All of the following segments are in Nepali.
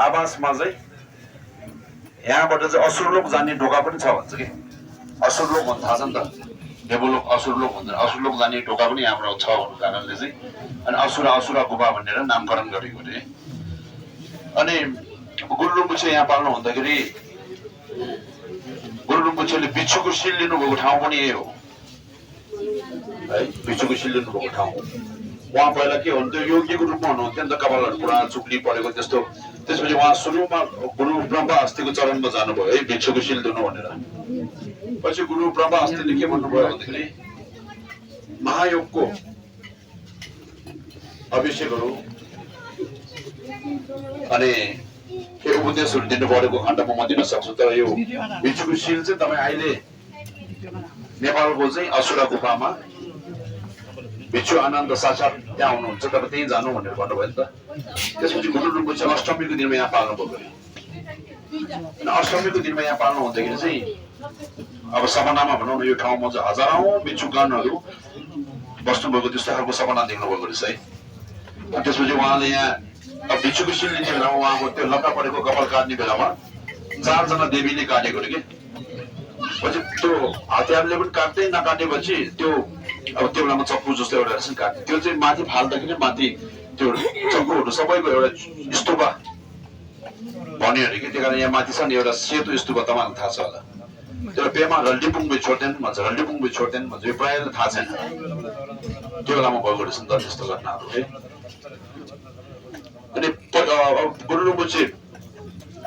आवासमा चाहिँ यहाँबाट चाहिँ असुरलोक जाने ढोका पनि छ भन्छ कि असुरलोक भन्छ थाहा छ नि त देवलोक असुरलोक भन्छ असुरलोक जाने ढोका पनि हाम्रो छ भन्ने कारणले चाहिँ अनि असुरा गुफा भनेर नामकरण गरेको अरे अनि गुरु रिम्पोछे यहाँ पाल्नु भन्दाखेरि गुरु रिम्पोछेले बिच्छुको सिल लिनुभएको ठाउँ पनि यही हो है बिच्छुको सिल लिनुभएको ठाउँ उहाँ पहिला के हुन्थ्यो योगीको रूपमा हुनुहुन्थ्यो नि त कपालहरू पुरा चुक्ली परेको त्यस्तो त्यसपछि उहाँ सुरुमा गुरु ब्रह्मा अस्तिको चरणमा जानुभयो है भिक्षुको सिल दिनु भनेर पछि गुरु ब्रह्मा अस्तिले के भन्नुभयो भन्दाखेरि महायोगको अभिषेकहरू अनि के उपदेशहरू दिनु परेको खण्डमा म दिन सक्छु तर यो भिक्षुको सिल चाहिँ तपाईँ अहिले नेपालको चाहिँ असुरा गुफामा भिक्षु आनन्द साक्षात त्यहाँ हुनुहुन्छ तपाईँ त्यहीँ जानु भनेर भन्नुभयो नि त त्यसपछि गुरु रिम्पोछे अष्टमीको दिनमा यहाँ पाल्नुभयो अनि अष्टमीको दिनमा यहाँ पाल्नु हुँदाखेरि चाहिँ अब सपनामा भनौँ न यो ठाउँमा चाहिँ हजारौँ भिक्षुगणहरू बस्नुभएको त्यस्तो खालको सपना देख्नुभएको रहेछ है त्यसपछि उहाँले यहाँ भिक्षुको सिल लिने बेलामा उहाँको त्यो लक्का परेको कपाल काट्ने बेलामा 4 जना देवीले काटेको अरे कि पछि त्यो हतियारले पनि काट्दै नकाटेपछि त्यो अब त्यो बेलामा चक्कु जस्तो एउटा रहेछ काट्ने त्यो चाहिँ माथि फाल्दाखेरि माथि त्यो चक्कुहरू सबैको एउटा स्तूपा भन्यो अरे कि त्यही कारण यहाँ माथि छ नि एउटा सेतो स्तूपा तपाईँलाई थाहा छ होला त्यो पेमा रल्टिपुङबे छोटेन भन्छ रल्टिपुङबे छोटेन भन्छ यो प्रायःलाई थाहा छैन त्यो बेलामा भएको रहेछ नि त त्यस्तो घटनाहरू है अनि गुरु रिम्पोछे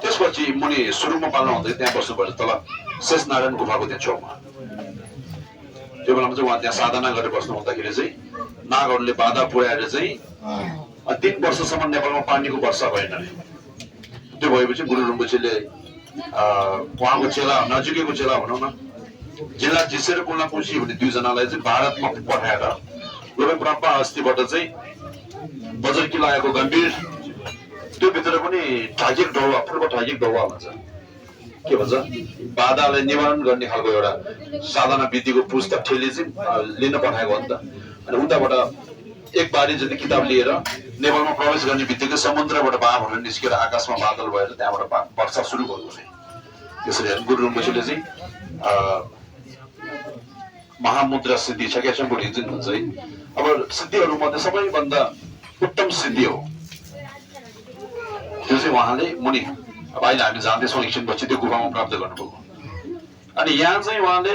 त्यसपछि मुनि सुरुमा पाल्नु हुँदै त्यहाँ बस्नुभयो तल शेषनारायण गुफाको त्यहाँ छेउमा त्यो बेलामा चाहिँ उहाँ त्यहाँ साधना गरेर बस्नु हुँदाखेरि चाहिँ नागहरूले बाधा पुर्याएर चाहिँ 3 वर्षसम्म नेपालमा पानीको वर्षा भएन अरे त्यो भएपछि गुरु रिम्पोछेले उहाँको चेला नजिकैको चेला भनौँ न जिल्ला जिसेर कुल्ला कुसी भन्ने 2 जनालाई चाहिँ भारतमा पठाएर गोविन्द ब्रह्मा अस्तिबाट चाहिँ बजार किलाएको गम्भीर त्यो भित्र पनि ठाकिक ढौवा पूर्व ठाकिक ढौवा भन्छ के भन्छ बाधालाई निवारण गर्ने खालको एउटा साधना विधिको पुस्तक ठेली चाहिँ लिन पठाएको हो नि त अनि उताबाट एक बारी जति किताब लिएर नेपालमा प्रवेश गर्ने बित्तिकै समुद्रबाट बाफहरू निस्केर आकाशमा बादल भएर त्यहाँबाट वर्षा सुरु भएको छ त्यसरी गुरु रिम्पोछेले चाहिँ महामुद्रा सिद्धि छकेसम बुद्धिज्म भन्छ है अब सिद्धिहरूमध्ये सबैभन्दा उत्तम सिद्धि हो त्यो चाहिँ उहाँले मुनि अब अहिले हामी जाँदैछौँ एकछिनपछि त्यो गुफामा प्राप्त गर्नुभयो अनि यहाँ चाहिँ उहाँले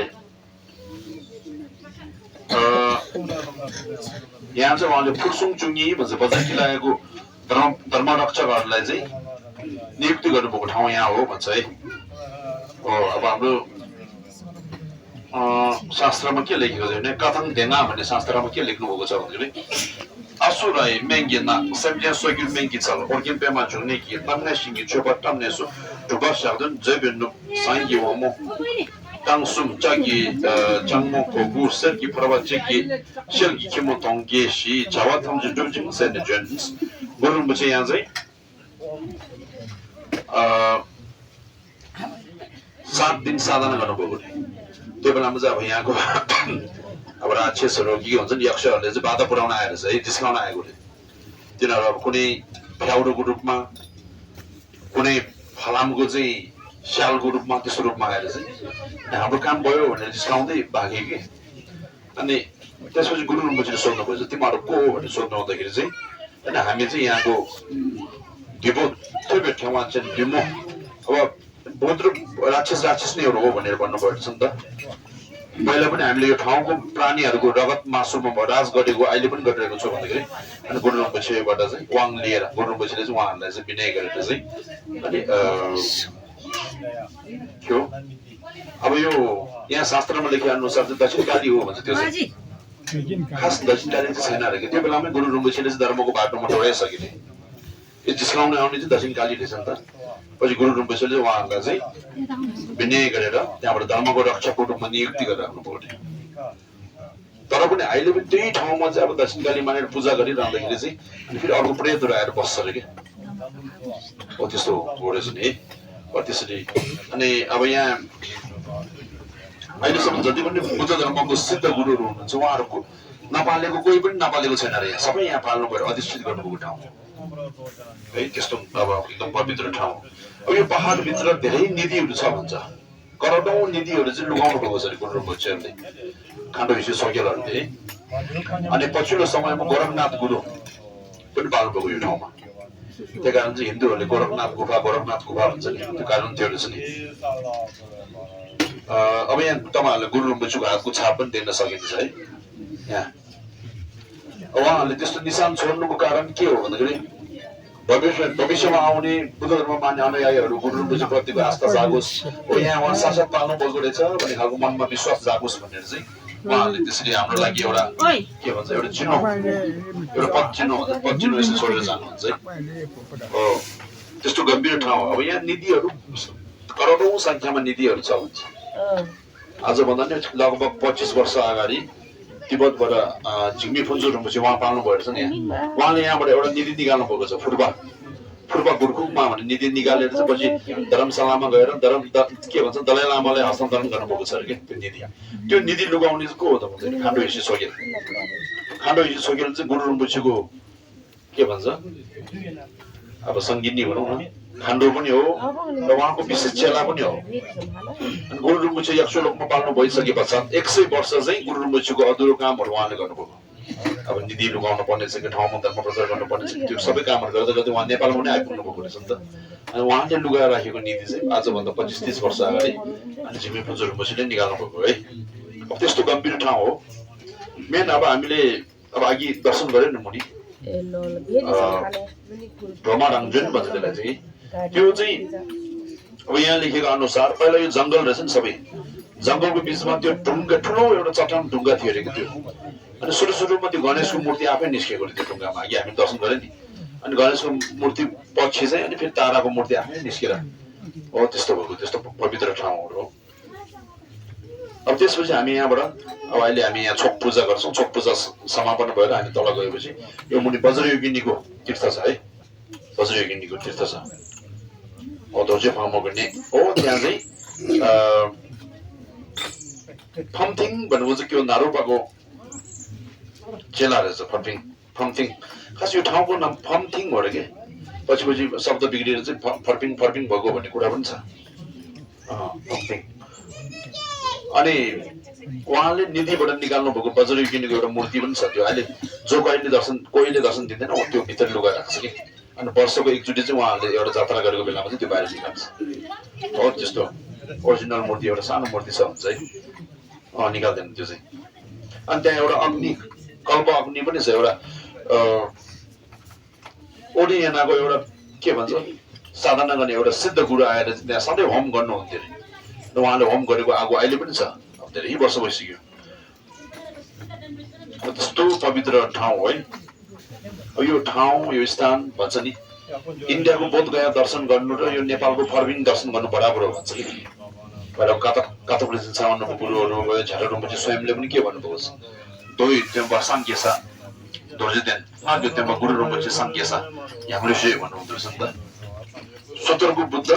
फुर्सुङ चुङ्गी भन्छ बजार किलाएको धर्मरक्षकहरूलाई चाहिँ नियुक्ति गर्नुभएको ठाउँ यहाँ हो भन्छ है अब हाम्रो शास्त्रमा के लेखेको छ भने कथन देना भन्ने शास्त्रमा के लेख्नुभएको छ भन्दाखेरि असुराई मेङ्गिना सेम्लिया सोगिल मेङ्गी छल ओर्किन पेमा झुङ्ने कि तन्ने सिङ्गी छोपा टम्ने सु टुबा शागदन जबिन्नु साङ्गी वमो ताङसुम चागी चाङमो कोगु सर्की प्रवा चेकी शेलकी किमो तोङगे शी जावा थम्जु डुबजिङ सेने जन्स गुरु रिम्पोछे यहाँ चाहिँ 7 दिन साधना गर्नुभयो त्यो बेलामा चाहिँ अब यहाँको अब राक्षसहरू के भन्छ नि यक्षहरूले चाहिँ बाधा पुर्याउन आएर चाहिँ जिस्काउन आएको तिनीहरू अब कुनै फ्याउरोको रूपमा कुनै फलामको चाहिँ स्यालको रूपमा त्यस्तो रूपमा आएर चाहिँ हाम्रो काम भयो भनेर जिस्काउँदै भागे कि अनि त्यसपछि गुरु रिम्पोछेले सोध्नु पर्छ तिमीहरू को हो भनेर सोध्नु हुँदाखेरि चाहिँ होइन हामी चाहिँ यहाँको ढिबो थोपे ठाउँमा चाहिँ ढिमो अब बहुत राक्षसनीहरू हो भनेर भन्नुभएको छ नि त पहिला पनि हामीले यो ठाउँको प्राणीहरूको रगत मासुमा राज गरेको अहिले पनि गरिरहेको छौँ भन्दाखेरि अनि गुरु रिम्पोछेबाट चाहिँ वाङ लिएर गुरु रिम्पोछेले चाहिँ उहाँहरूलाई चाहिँ विनय गरेर चाहिँ अनि के हो अब यो यहाँ शास्त्रमा लेखे अनुसार चाहिँ दक्षिणकाली हो भन्छ त्यो चाहिँ खास दक्षिणकाली चाहिँ छैन अरे त्यो बेलामै गुरु रिम्पोछेले चाहिँ धर्मको बाटोमा दौडाइसकिने यो जिस्काउन आउने चाहिँ दक्षिणकाली रहेछ नि त पछि गुरु रिम्पोछेले उहाँहरूलाई चाहिँ विनय गरेर त्यहाँबाट धर्मको रक्षकको रूपमा नियुक्ति गरेर राख्नुभयो तर पनि अहिले पनि त्यही ठाउँमा चाहिँ अब दक्षिणकाली मानेर पूजा गरिरहँदाखेरि चाहिँ अनि फेरि अर्को प्रेतहरू आएर बस्छ अरे क्या हो त्यस्तो हो रहेछ नि है त्यसरी अनि अब यहाँ अहिलेसम्म जति पनि बुद्ध धर्मको सिद्ध गुरुहरू हुनुहुन्छ उहाँहरूको नपालेको कोही पनि नपालेको छैन अरे यहाँ सबै यहाँ पाल्नु पऱ्यो अधिष्ठित गर्नुभएको ठाउँ है त्यस्तो अब एकदम पवित्र ठाउँ अब यो पहाडभित्र धेरै निधिहरू छ भन्छ करोडौँ निधिहरू चाहिँ लुगाउनु भएको छ अरे गुरु रिम्पोछेहरूले खाण्डो हिस्से सकेलहरूले अनि पछिल्लो समयमा गोरखनाथ गुरु पनि पाल्नुभएको यो ठाउँमा त्यही कारण चाहिँ हिन्दूहरूले गोरखनाथ गुफा भन्छ नि त्यो कारण त्यो रहेछ नि अब यहाँ तपाईँहरूले गुरु रिम्पोछेको हातको छाप पनि देख्न सकिन्छ है यहाँ उहाँहरूले त्यस्तो निशान छोड्नुको कारण के हो भन्दाखेरि भविष्यमा आउने बुद्ध धर्म मान्ने अनुयायीहरू गुरु रिम्पोछे प्रतिको आस्था जागोस् हो यहाँ उहाँ साक्षात् पाल्नु भएको रहेछ भन्ने खालको मनमा विश्वास जागोस् भनेर चाहिँ उहाँहरूले त्यसरी हाम्रो लागि एउटा के भन्छ एउटा चिनो एउटा पद चिनो यस्तो छोडेर जानुहुन्छ है हो त्यस्तो गम्भीर ठाउँ अब यहाँ निधिहरू करोडौँ संख्यामा निधिहरू छ भन्छ आजभन्दा नि लगभग 25 वर्ष अगाडि तिब्बतबाट झिग्मी फुन्जु रिम्पोछे उहाँ पाल्नु भएको छ नि उहाँले यहाँबाट एउटा निधि निकाल्नु भएको छ फुर्बा गुरुकुङमा भने निधि निकालेर चाहिँ पछि धर्मशालामा गएर के भन्छ दलाई लामाले हस्तान्तरण गर्नुभएको छ अरे त्यो निधि लुगाउने को हो त भन्दाखेरि खाण्डो हिस्से सोगेल चाहिँ गुरु रिम्पोछेको के भन्छ अब सङ्गिनी भनौँ न खाण्डो पनि हो र उहाँको विशेष चेला पनि हो अनि गुरु रिम्पोछे यक्षलोकमा पाल्नु भइसके पश्चात 100 वर्ष चाहिँ गुरु रिम्पोछेको अधुरो कामहरू उहाँले गर्नुभएको अब निधि लुगाउनु पर्ने छ कि ठाउँमा धर्म प्रचार गर्नुपर्ने छ त्यो सबै कामहरू गर्दा गर्दै उहाँ नेपालमा पनि आइपुग्नु भएको रहेछ नि त अनि उहाँले लुगाएर राखेको निधि चाहिँ आजभन्दा 25-30 वर्ष अगाडि अनि झिग्मी फुन्जु रिम्पोछेले निकाल्नु भएको है अब त्यस्तो गम्भीर ठाउँ हो मेन अब हामीले अब अघि दर्शन गर्यो नि मुनि भ्रमराङ जुन भन्छ त्यसलाई चाहिँ त्यो चाहिँ अब यहाँ लेखेको अनुसार पहिला यो जङ्गल रहेछ नि सबै जङ्गलको बिचमा त्यो ढुङ्गा ठुलो एउटा चट्टान ढुङ्गा थियो अरे त्यो अनि सुरुमा त्यो गणेशको मूर्ति आफै निस्केको थियो ढुङ्गामा अघि हामी दर्शन गऱ्यौँ नि अनि गणेशको मूर्ति पछि चाहिँ अनि फेरि ताराको मूर्ति आफै निस्केर हो त्यस्तो भएको त्यस्तो पवित्र ठाउँहरू हो अब त्यसपछि हामी यहाँबाट अब अहिले हामी यहाँ छोक पूजा गर्छौँ छोक पूजा समापन भएर हामी तल गएपछि यो मुनि वज्रयोगिनीको तीर्थ छ है वज्रयोगिनीको तीर्थ छ ध्वजे फार्म गर्ने हो त्यहाँ चाहिँ फम्थिङ भन्नु चाहिँ के हो नारोपाको चेला रहेछ फम्थिङ खास यो ठाउँको नाम फम्थिङ हो अरे के पछि शब्द बिग्रिएर चाहिँ फर्पिङ भएको भन्ने कुरा पनि छ फम्थिङ अनि उहाँले निधिबाट निकाल्नु भएको वज्रयोगिनीको एउटा मूर्ति पनि छ त्यो अहिले जो कोहीले दर्शन दिँदैन त्यो भित्र लुगा राख्छ कि अनि वर्षको एकचोटि चाहिँ उहाँहरूले एउटा जात्रा गरेको बेलामा चाहिँ त्यो बाहिर निकाल्छ हो त्यस्तो ओरिजिनल मूर्ति एउटा सानो मूर्ति छ भन्छ है निकाल्दैन त्यो चाहिँ अनि त्यहाँ एउटा अग्नि कल्प अग्नि पनि छ एउटा ओडियानाको एउटा के भन्छ साधना गर्ने एउटा सिद्ध गुरु आएर त्यहाँ सधैँ होम गर्नुहुन्थ्यो अरे र उहाँले होम गरेको आगो अहिले पनि छ अब धेरै वर्ष भइसक्यो त्यस्तो पवित्र ठाउँ है अब यो ठाउँ यो स्थान भन्छ नि इन्डियाको बोधगया दर्शन गर्नु र यो नेपालको फर्बिङ दर्शन गर्नु बराबर हो भन्छ कि पहिला कातोप्रेसिन सामान्यको गुरुहरू भयो झाडा रिम्पोछे स्वयंले पनि के भन्नुभएको छ दोही त्यहाँ साङ्केसा दोर्जेदेन आगे त्यहाँ गुरु रिम्पोछे साङ्केसा हाम्रो से भन्नुहुँदो रहेछ नि त सत्रको बुद्ध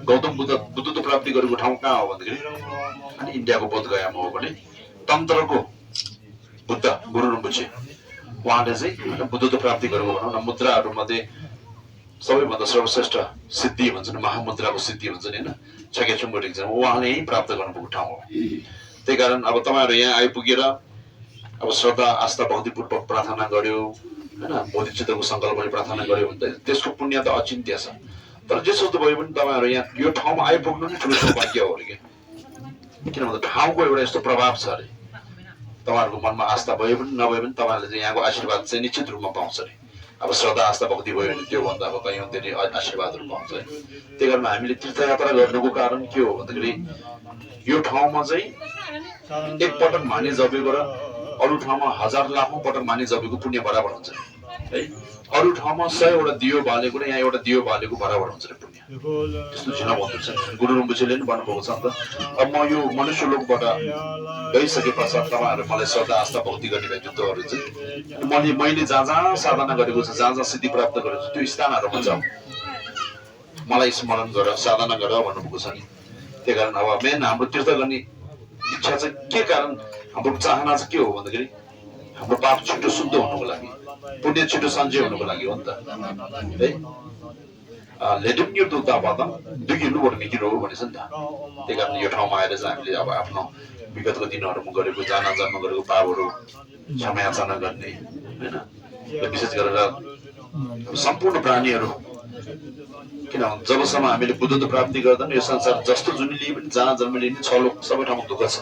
गौतम बुद्धत्व प्राप्ति गरेको ठाउँ कहाँ हो भन्दाखेरि अनि इन्डियाको बोधगयामा हो भने तन्त्रको बुद्ध गुरु रिम्पोछे उहाँले चाहिँ बुद्धत्व प्राप्ति गरेको भनौँ न मुद्राहरूमध्ये सबैभन्दा सर्वश्रेष्ठ सिद्धि भन्छ नि महामुद्राको सिद्धि भन्छ नि होइन छकेछुङ्गो टिक्छ उहाँले यहीँ प्राप्त गर्नुभएको ठाउँ हो त्यही कारण अब तपाईँहरू यहाँ आइपुगेर अब श्रद्धा आस्था भक्तिपूर्वक प्रार्थना गर्यो होइन बोधिचित्रको सङ्कल्पले प्रार्थना गर्यो भने त त्यसको पुण्य त अचिन्त्य छ तर जे सोच्दो भयो भने तपाईँहरू यहाँ यो ठाउँमा आइपुग्नु नै ठुलो सौभाग्य हो अरे कि किन भन्दा ठाउँको एउटा यस्तो प्रभाव छ अरे तपाईँहरूको मनमा आस्था भयो पनि नभए पनि तपाईँहरूले चाहिँ यहाँको आशीर्वाद चाहिँ निश्चित रूपमा पाउँछ अरे अब श्रद्धा आस्था भक्ति भयो भने त्यो भन्दा अब कहीँ धेरै आशीर्वादहरू पाउँछ है त्यही कारण हामीले तीर्थयात्रा गर्नुको कारण के हो भन्दाखेरि यो ठाउँमा चाहिँ एकपटक माने जपेको र अरू ठाउँमा 1000 लाखौँ पटक माने जपेको पुण्य बराबर हुन्छ है अरू ठाउँमा 100वटा दियो बालेको र यहाँ एउटा दियो बालेको बराबर हुन्छ रे पुण्य त्यस्तो झिना भन्नुहुन्छ गुरु रिम्पोछेले पनि भन्नुभएको छ नि त अब म यो मनुष्य लोकबाट गइसके पश्चात तपाईँहरू मलाई श्रद्धा आस्था भक्ति गर्ने व्यक्तित्वहरू चाहिँ मैले जहाँ जहाँ साधना गरेको छ जहाँ जहाँ सिद्धि प्राप्त गरेको छु त्यो स्थानहरूमा जाऊ मलाई स्मरण गर साधना गर भन्नुभएको छ नि त्यही कारण अब मेन हाम्रो तीर्थ गर्ने इच्छा चाहिँ के कारण हाम्रो चाहना चाहिँ के हो भन्दाखेरि हाम्रो पाप छिटो शुद्ध हुनुको लागि पुण्य छिटो सञ्चय हुनुको लागि हो नि त है लेडम यो दुध पाउँदा दुखिनुबाट मिकिरो हो भनेछ नि त त्यही कारण यो ठाउँमा आएर चाहिँ हामीले अब आफ्नो विगतको दिनहरूमा गरेको जान जन्म गरेको पापहरू क्षमायाचना गर्ने होइन विशेष गरेर सम्पूर्ण प्राणीहरू किनभने जबसम्म हामीले बुद्धत्व प्राप्ति गर्दैन यो संसार जस्तो जुनीले पनि जहाँ जन्म लिने छलो सबै ठाउँमा दुःख छ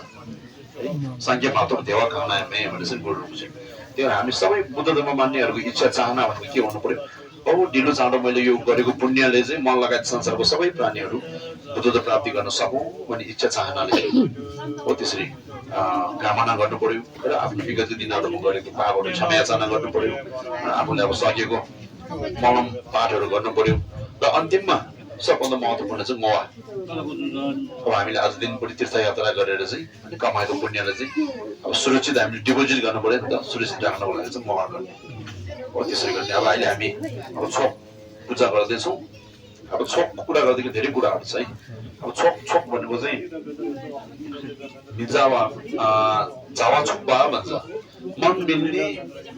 संख्या मात्र देवा खाना भनेर चाहिँ बोल्नु छ त्यही हामी सबै बुद्ध धर्म मान्नेहरूको इच्छा चाहना भनेको के हुनु पर्यो औ ढिलो चाँडो मैले यो गरेको पुण्यले चाहिँ मन लगायत संसारको सबै प्राणीहरू बुद्धत्व प्राप्ति गर्न सकौँ भन्ने इच्छा चाहनाले हो त्यसरी कामना गर्नु पर्यो र आफ्नो विगतको दिनहरूमा गरेको पापहरू क्षमायाचना गर्नु पर्यो आफूले अब सकेको मलम पाठहरू गर्नु पर्यो र अन्तिममा सबभन्दा महत्त्वपूर्ण चाहिँ मवा अब हामीले आज दिनभरि तीर्थयात्रा गरेर चाहिँ अनि कमाएको पुण्यलाई चाहिँ अब सुरक्षित हामीले डिपोजिट गर्नु पर्यो नि त सुरक्षित राख्नको लागि चाहिँ मवा गर्ने हो त्यसरी गर्ने अब अहिले हामी अब छोक पूजा गर्दैछौँ अब छोकको कुरा गर्दाखेरि धेरै कुराहरू छ है अब छोक भनेको चाहिँ जावा छुप्पा भन्छ मन मिल्ने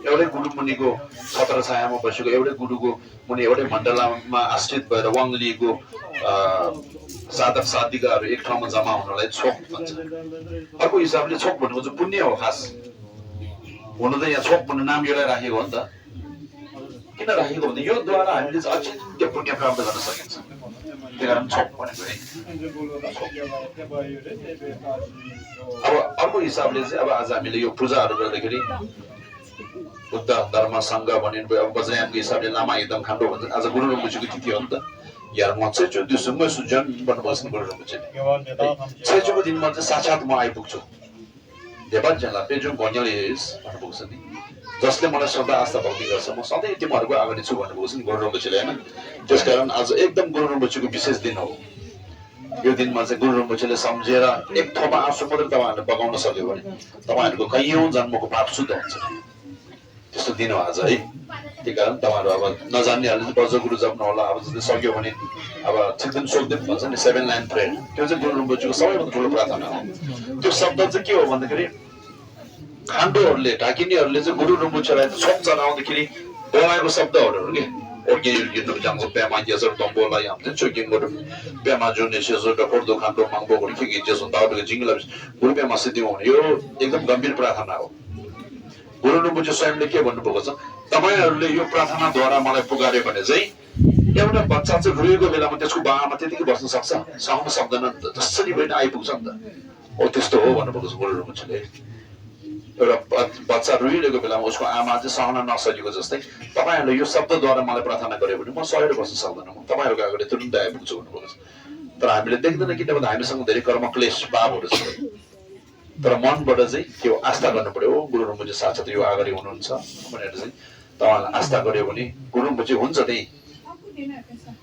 एउटै गुरु मुनिको छत्र छायामा बसेको एउटै गुरुको मुनि एउटै मण्डलामा आश्रित भएर वाङ लिएको साधक साधिकाहरू एक ठाउँमा जम्मा हुनलाई छोक भन्छ अर्को हिसाबले छोक भनेको चाहिँ पुण्य हो खास हुनु त यहाँ छोक भन्ने नाम यसलाई राखेको हो नि त किन राखेको भने योद्वारा हामीले चाहिँ अचिन्त्य पुण्य प्राप्त गर्न सकिन्छ त्यही कारण छोक भनेको है अब अर्को हिसाबले चाहिँ अब आज हामीले यो पूजाहरू गर्दाखेरि बुद्ध धर्म सङ्घ भनिनु अब वज्रयानको हिसाबले लामा एकदम खान्डो भन्छ आज गुरु रम्बुजीको तिथि हो नि त यार म चाहिँ दिउँसोमै सुजन भन्नुपर्छ नि गुरु रम्बुजीले छेजुको दिनमा चाहिँ साक्षात् म आइपुग्छु नेपाल जिल्ला पेजु भन्यलेस भन्नुपर्छ नि जसले मलाई श्रद्धा आस्था भक्ति गर्छ म सधैँ तिमीहरूको अगाडि छु भन्नुपर्छ नि गुरु रम्बुजीले होइन त्यसकारण आज एकदम गुरु रम्बुजीको विशेष दिन हो यो दिनमा चाहिँ गुरु रम्बुजीले सम्झेर एक थोपा आँसु मात्रै तपाईँहरूले बगाउन सक्यो भने तपाईँहरूको कैयौँ जन्मको पाप शुद्ध हुन्छ त्यस्तो दिन हो आज है त्यही कारण तपाईँहरू अब नजान्नेहरूले चाहिँ बज्र गुरु जप्नु होला अब जस्तै सक्यो भने अब छिक्दिन सोक्दिन भन्छ नि 7 लाइन प्रेयर त्यो चाहिँ गुरु रम्बुजीको सबैभन्दा ठुलो प्रार्थना हो त्यो शब्द चाहिँ के हो भन्दाखेरि खान्डोहरूले ढाकिनेहरूले चाहिँ गुरु रम्बुजीलाई छोप चलाउँदाखेरि बोलाएको शब्दहरू के ओर्गिनु जाङको पेमा यसर तम्बोला यहाँ चाहिँ चोकिङ गरौँ पेमा जुन यसो डफोर्दो खान्डो माङ्बो गरौँ के जसो ताउको जिङ्गला गुरु पेमा सिद्धिमा हुने यो एकदम गम्भीर प्रार्थना हो गुरु रम्बुजी स्वयंले के भन्नुभएको छ तपाईँहरूले यो प्रार्थनाद्वारा मलाई पुगार्यो भने चाहिँ एउटा बच्चा चाहिँ रोएको बेलामा त्यसको बाआमा त्यतिकै बस्न सक्छ सहन सक्दैन नि त जसरी पनि आइपुग्छ नि त हो त्यस्तो हो भन्नुभएको छ गुरु रम्बुजीले एउटा बच्चा रोइरहेको बेलामा उसको आमा चाहिँ सहन नसकेको जस्तै तपाईँहरूले यो शब्दद्वारा मलाई प्रार्थना गर्यो भने म सहेर बस्न सक्दैन म तपाईँहरूको अगाडि तुरुन्तै आइपुग्छु भन्नुभएको छ तर हामीले देख्दैन किनभने हामीसँग धेरै कर्म क्लेश पापहरू छ तर मनबाट चाहिँ के हो आस्था गर्नु पर्यो गुरु रम्बुजी साक्षात् यो अगाडि हुनुहुन्छ भनेर चाहिँ तपाईँलाई आस्था गर्यो भने गुरु रम्बुजी हुन्छ त्यही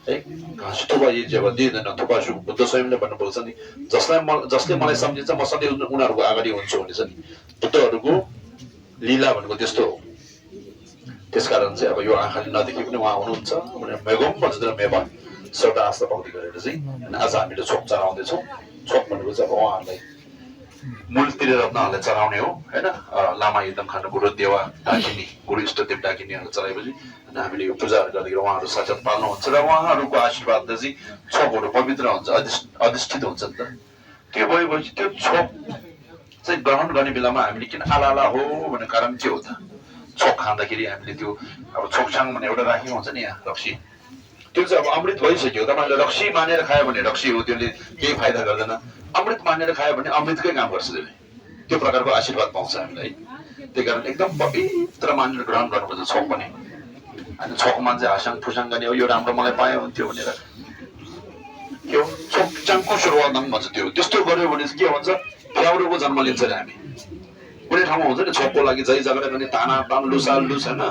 है घाँस थुपा जब दिँदैन थुपा सु बुद्ध स्वयंले भन्नुभएको छ नि जसले मलाई सम्झिन्छ म सधैँ उनीहरूको अगाडि हुन्छु भनेछ नि बुद्धहरूको लीला भनेको त्यस्तो हो त्यसकारण चाहिँ अब यो आँखाले नदेखि पनि उहाँ हुनुहुन्छ भनेर मेगम भन्छ मेवा श्रद्धा आस्था भक्ति गरेर चाहिँ आज हामीले छोप चढाउँदैछौँ छोप भनेको चाहिँ अब उहाँहरूलाई मूल त्रिरत्नहरूलाई चढाउने हो होइन लामा एकदम खानु गुरु देवा डाकिनी गुरु इष्टदेव डाकिनीहरू चढाएपछि अनि हामीले यो पूजाहरू गर्दाखेरि उहाँहरू साक्षात् पाल्नुहुन्छ र उहाँहरूको आशीर्वादले चाहिँ छोपहरू पवित्र हुन्छ अधिष्ठित हुन्छ नि त त्यो भएपछि त्यो छोप चाहिँ ग्रहण गर्ने बेलामा हामीले किन आलाला हो भन्ने कारण के हो त छोक खाँदाखेरि हामीले त्यो अब छोकछाङ भन्ने एउटा राखेको हुन्छ नि यहाँ रक्सी त्यो चाहिँ अब अमृत भइसक्यो तपाईँले रक्सी मानेर खायो भने रक्सी हो त्यसले केही फाइदा गर्दैन अमृत मानेर खायो भने अमृतकै काम गर्छ त्यसले त्यो प्रकारको आशीर्वाद पाउँछ हामीलाई त्यही कारण एकदम पवित्र मानेर ग्रहण गर्नुपर्छ छोक पनि अनि छोकमा चाहिँ हासाङ फुसाङ गर्ने यो राम्रो मलाई पायो हुन्थ्यो भनेर के हो छोक चाङको सुरुवात भन्छ त्यो त्यस्तो गर्यो भने चाहिँ के भन्छ फ्याउरोको जन्म लिन्छ अरे हामी कुनै ठाउँमा हुन्छ नि छोकको लागि जै जग्गा गर्ने ताना तान लुसा लुस होइन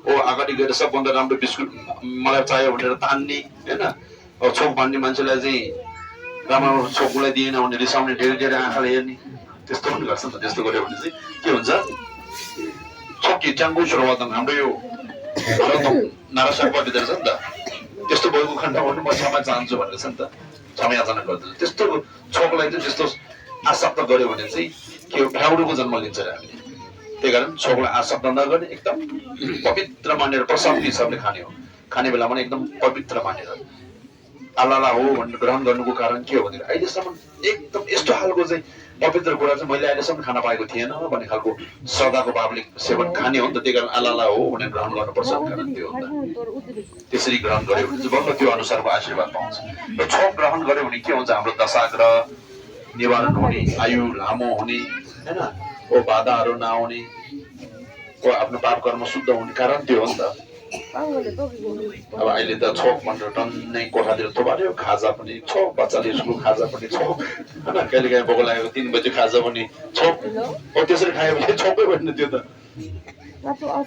ओ अगाडि गएर सबभन्दा राम्रो बिस्कुट मलाई चाहियो भनेर तान्ने होइन अब छोक बान्ने मान्छेलाई चाहिँ राम्रो छोकलाई दिएन भने रिसाउने धेरै आँखाले हेर्ने त्यस्तो पनि गर्छ नि त त्यस्तो गर्यो भने चाहिँ के हुन्छ छोकी च्याङ्गो सुरुवात हाम्रो यो नारासागबाट दिँदो रहेछ नि त त्यस्तो भएको खण्डमा पनि म क्षमा चाहन्छु भनेको छ नि त क्षमायाचना गर्दछु त्यस्तो छोकलाई चाहिँ त्यस्तो आसक्त गर्यो भने चाहिँ के हो फ्याउरोको जन्म लिन्छ अरे हामीले त्यही कारण छोकलाई आशब्द नगर्ने एकदम पवित्र मानेर प्रसादको हिसाबले खाने हो। खाने बेलामा पनि एकदम पवित्र मानेर अल्लाह हो भनेर ग्रहण गर्नुको कारण के हो भने अहिलेसम्म एकदम यस्तो खालको चाहिँ पवित्र कुरा चाहिँ मैले अहिलेसम्म खान पाएको थिएन भन्ने खालको श्रद्धाको भावले सेवन खाने हो नि त। त्यही कारण अल्लाह हो भनेर ग्रहण गर्नुपर्छ कारण त्यो हो नि त। त्यसरी ग्रहण गर्यो भने चाहिँ बल्ल त्यो अनुसारको आशीर्वाद पाउँछ। र छोप ग्रहण गर्यो भने के हुन्छ हाम्रो दशाग्रह निवारण हुने, आयु लामो हुने हैन, ओ बाधाहरू नआउने, ओ आफ्नो पाप कर्म शुद्ध हुने कारण त्यो हो नि त। अब अहिले त छोप भनेर टन्नै कोठातिर थोपार्यो, खाजा पनि छोप, बच्चाले स्कुल खाजा पनि छोप होइन, कहिले काहीँ भोक लागेको 3 बजे खाजा पनि छोप। हो त्यसरी खायो भने छोपै भयो नि त्यो त।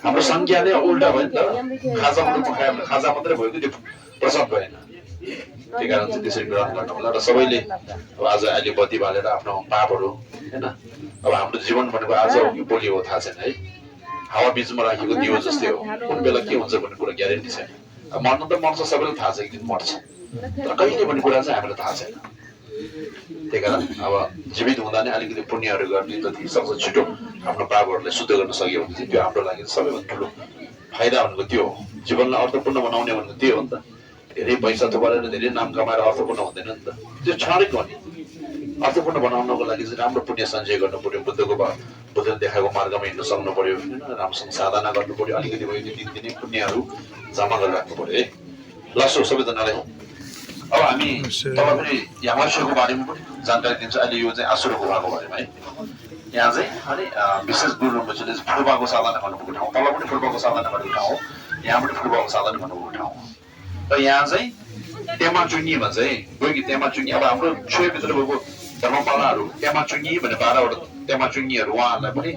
हाम्रो संज्ञा नै उल्टा भयो नि त। खाजा मात्रै खायो भने खाजा मात्रै भयो कि त्यो प्रसाद भएन। त्यही कारण चाहिँ त्यसरी ग्रहण गर्नु होला। र सबैले अब आज अहिले बत्ती बालेर आफ्नो पापहरू होइन, अब हाम्रो जीवन भनेको आज हो कि भोलि हो थाहा छैन है। हावा बीचमा राखेको दियो जस्तै हो, कुन बेला के हुन्छ भन्ने कुरा ग्यारेन्टी छैन। अब मर्न त मर्छ, सबैलाई थाहा छ एक दिन मर्छ, तर कहिले भन्ने कुरा चाहिँ हामीलाई थाहा छैन। त्यही कारण अब जीवित हुँदा नै अलिकति पुण्यहरू गर्ने, जति सक्दो छिटो आफ्नो पापहरूलाई शुद्ध गर्न सक्यो भने चाहिँ त्यो हाम्रो लागि सबैभन्दा ठुलो फाइदा भनेको त्यो हो। जीवनलाई अर्थपूर्ण बनाउने भनेको त्यो हो नि त। धेरै पैसा थुपारेर धेरै नाम कमाएर अर्थपूर्ण हुँदैन नि त, त्यो क्षणिक हो नि। अर्थपूर्ण बनाउनको लागि चाहिँ राम्रो पुण्य सञ्चय गर्नु पर्यो, बुद्धले देखाएको मार्गमा हिँड्न सक्नु पर्यो होइन, राम्रोसँग साधना गर्नु पर्यो, अलिकति भयो भने दिनदिनै पुण्यहरू जम्मा गरेर राख्नु पर्यो है। ल सो सबैजनालाई अब हामी तल पनि यामासेको बारेमा पनि जानकारी दिन्छ। अहिले यो चाहिँ आसुरा गुफाको बारेमा है। यहाँ चाहिँ अनि विशेष गुरु रम्बुले चाहिँ फुर्बाको साधना गर्नुभएको ठाउँ, तल पनि फुर्बाको साधना गरेको ठाउँ हो, यहाँ पनि फुर्बाको साधना गर्नुभएको ठाउँ हो। र यहाँ चाहिँ तेमाचुङ्गी भन्छ है, गयो कि तेमाचुङ्गी। अब हाम्रो छुएभित्र भएको धर्मपालाहरू तेमाचुङ्गी भन्ने 12वटा तेमाचुङ्गीहरू उहाँहरूलाई पनि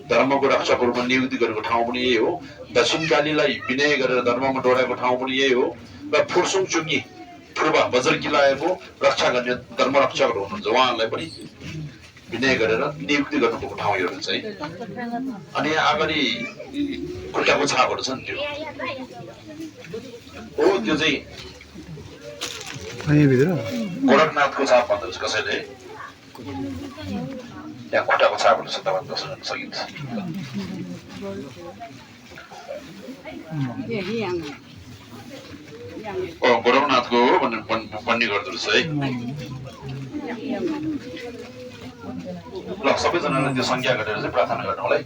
धर्मको रक्षकको रूपमा नियुक्ति गरेको ठाउँ पनि यही हो। दक्षिणकालीलाई विनय गरेर धर्ममा डोराएको ठाउँ पनि यही हो। र फुर्सुङ चुङ्गी फुर्बा बज्र किलाएको रक्षा गर्ने धर्म रक्षकहरू हुनुहुन्छ, उहाँहरूलाई पनि विनय गरेर नियुक्ति गर्नुभएको ठाउँ यो चाहिँ। अनि यहाँ अगाडि खुट्टाको छापहरू छ नि, त्यो हो, त्यो चाहिँ गोरखनाथको छाप भन्दछ कसैले। त्यहाँ खुट्टाको छापहरू छ, तपाईँ दर्शन गर्न सकिन्छ। गोरखनाथको हो भन्ने गर्दो रहेछ है। ल सबैजनाले त्यो संज्ञा गरेर चाहिँ प्रार्थना गर्नु होला है।